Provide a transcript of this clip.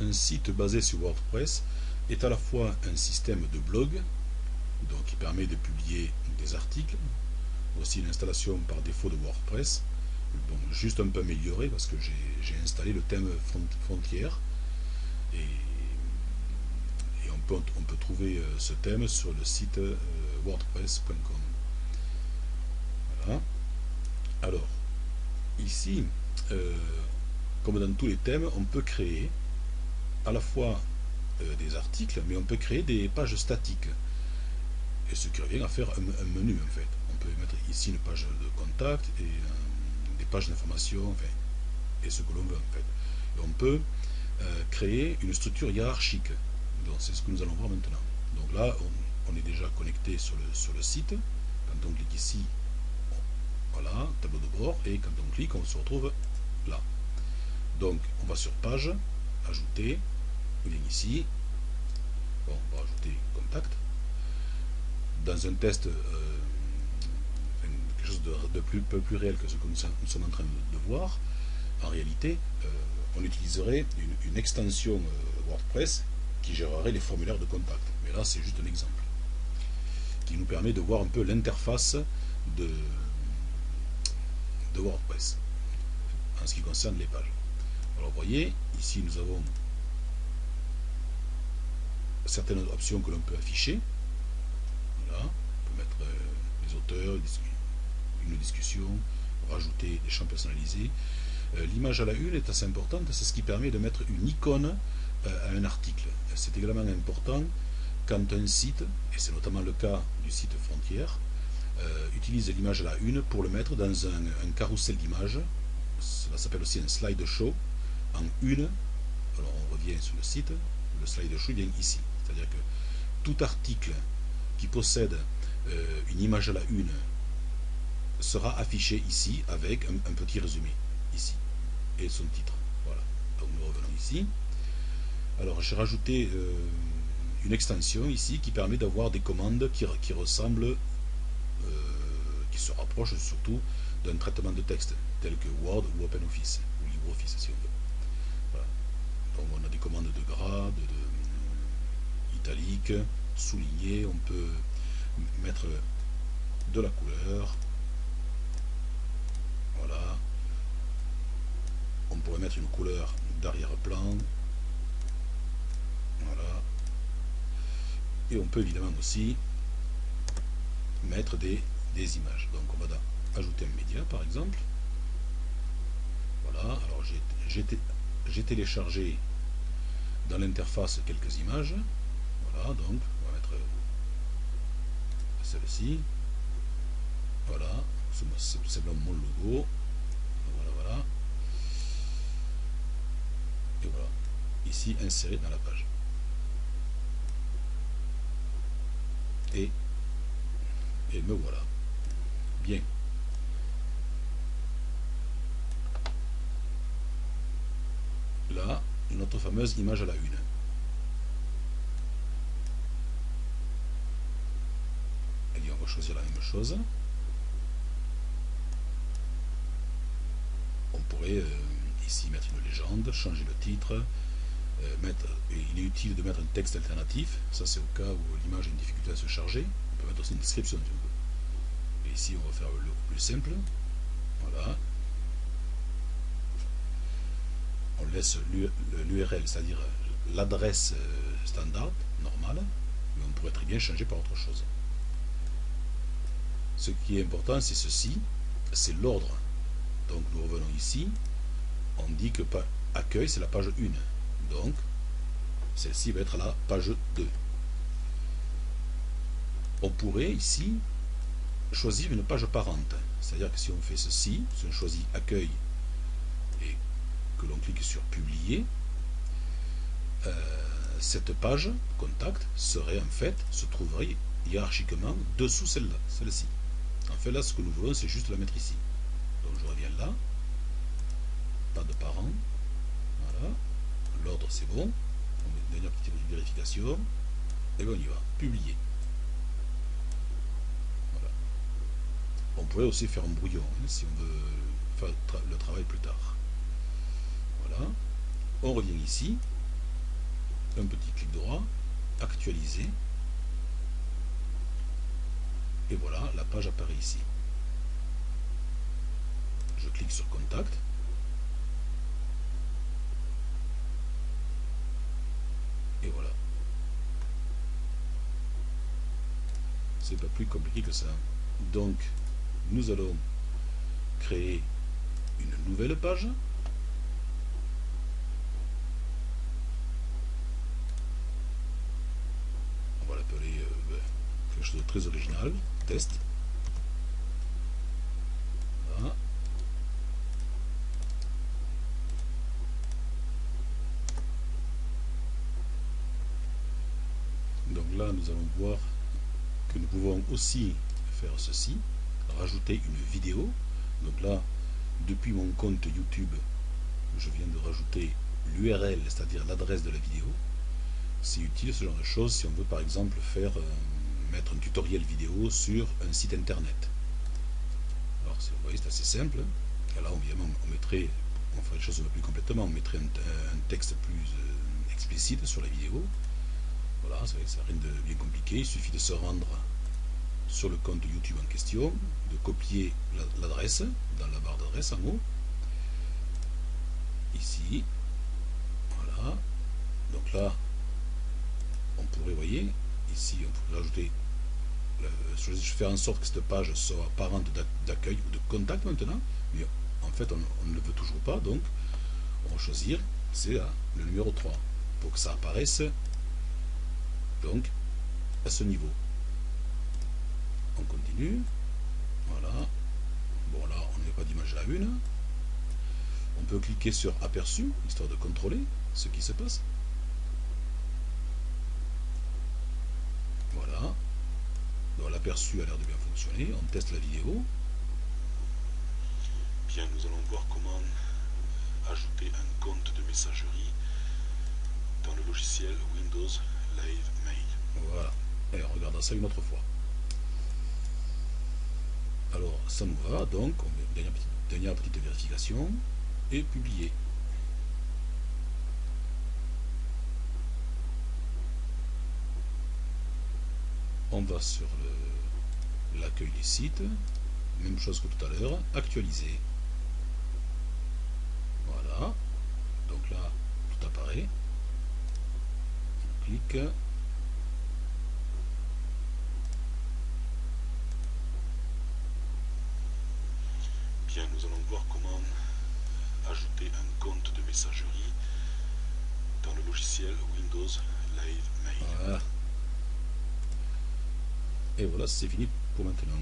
un site basé sur WordPress est à la fois un système de blog, donc qui permet de publier des articles, aussi une installation par défaut de WordPress, bon, juste un peu amélioré parce que j'ai installé le thème frontière, et on peut trouver ce thème sur le site wordpress.com. Voilà. Alors, ici, comme dans tous les thèmes, on peut créer à la fois des articles, mais on peut créer des pages statiques. Et ce qui revient à faire un menu en fait. On peut mettre ici une page de contact et des pages d'information, enfin, et ce que l'on veut en fait. Et on peut créer une structure hiérarchique. Donc c'est ce que nous allons voir maintenant. Donc là, on est déjà connecté sur le site. Quand on clique ici, voilà, tableau de bord, et quand on clique, on se retrouve là. Donc on va sur page, ajouter, on vient ici, bon, on va ajouter contact. Dans un test, quelque chose de peu plus réel que ce que nous sommes en train de voir, en réalité, on utiliserait une extension WordPress qui gérerait les formulaires de contact. Mais là, c'est juste un exemple qui nous permet de voir un peu l'interface de WordPress en ce qui concerne les pages. Alors, vous voyez, ici, nous avons certaines options que l'on peut afficher. Voilà, on peut mettre les auteurs, une discussion, rajouter des champs personnalisés. L'image à la une est assez importante, c'est ce qui permet de mettre une icône à un article. C'est également important quand un site, et c'est notamment le cas du site Frontière, utilise l'image à la une pour le mettre dans un carrousel d'images. Cela s'appelle aussi un slideshow en une. Alors on revient sur le site, le slideshow vient ici. C'est-à-dire que tout article qui possède une image à la une sera affiché ici avec un petit résumé ici et son titre. Voilà. Donc nous revenons ici. Alors j'ai rajouté une extension ici qui permet d'avoir des commandes qui ressemblent, qui se rapprochent surtout d'un traitement de texte tel que Word ou OpenOffice ou LibreOffice si on veut. Voilà. Donc on a des commandes de grade, de italique, souligné, on peut mettre de la couleur. Voilà. On pourrait mettre une couleur d'arrière-plan. Voilà. Et on peut évidemment aussi mettre des images. Donc on va ajouter un média par exemple. Voilà. Alors j'ai téléchargé dans l'interface quelques images. Voilà. Donc on va mettre celle-ci. Voilà. C'est tout simplement mon logo. Voilà. Et voilà. Ici inséré dans la page. Et me voilà. Bien. Là, notre fameuse image à la une. Et on va choisir la même chose. On pourrait ici mettre une légende, changer le titre, il est utile de mettre un texte alternatif, ça c'est au cas où l'image a une difficulté à se charger. On peut mettre aussi une description si on veut. Et ici on va faire le plus simple. Voilà. On laisse l'URL, c'est-à-dire l'adresse standard, normale, mais on pourrait très bien changer par autre chose. Ce qui est important, c'est ceci, c'est l'ordre. Donc nous revenons ici, on dit que accueil c'est la page 1, donc celle-ci va être la page 2. On pourrait ici choisir une page parente, c'est-à-dire que si on fait ceci, si on choisit accueil et que l'on clique sur publier, cette page contact serait en fait, se trouverait hiérarchiquement dessous celle-ci. En fait là ce que nous voulons c'est juste la mettre ici. Donc je reviens là, pas de parents, voilà, l'ordre c'est bon, on met une dernière petite vérification, et bien on y va, publier. Voilà. On pourrait aussi faire un brouillon, hein, si on veut faire le travail plus tard. Voilà, on revient ici, un petit clic droit, actualiser, et voilà, la page apparaît ici. Je clique sur contact, et voilà. C'est pas plus compliqué que ça. Donc, nous allons créer une nouvelle page. On va l'appeler quelque chose de très original, test. Voilà. Donc là, nous allons voir que nous pouvons aussi faire ceci, rajouter une vidéo. Donc là, depuis mon compte YouTube, je viens de rajouter l'URL, c'est-à-dire l'adresse de la vidéo. C'est utile ce genre de choses si on veut par exemple faire mettre un tutoriel vidéo sur un site internet. Alors vous voyez, c'est assez simple. Et là évidemment on mettrait, on ferait les choses un peu plus complètement, on mettrait un texte plus explicite sur la vidéo. Voilà, ça n'a rien de bien compliqué, il suffit de se rendre sur le compte YouTube en question, de copier l'adresse dans la barre d'adresse en haut, ici, voilà. Donc là on pourrait, voyez, ici on pourrait rajouter, je vais faire en sorte que cette page soit parente d'accueil ou de contact maintenant, mais en fait on ne le veut toujours pas, donc on va choisir, c'est le numéro 3 pour que ça apparaisse donc à ce niveau. On continue, voilà. Bon là on n'a pas d'image à la une. On peut cliquer sur aperçu histoire de contrôler ce qui se passe. Voilà. Donc l'aperçu a l'air de bien fonctionner. On teste la vidéo. Bien, nous allons voir comment ajouter un compte de messagerie dans le logiciel Windows Live Mail. Voilà. Et on regardera ça une autre fois. Alors ça nous va, donc on met dernière petite vérification et publier. On va sur l'accueil des sites, même chose que tout à l'heure, actualiser. Voilà, donc là tout apparaît. On clique. Bien, nous allons voir comment ajouter un compte de messagerie dans le logiciel Windows Live Mail. Voilà. Et voilà, c'est fini pour maintenant.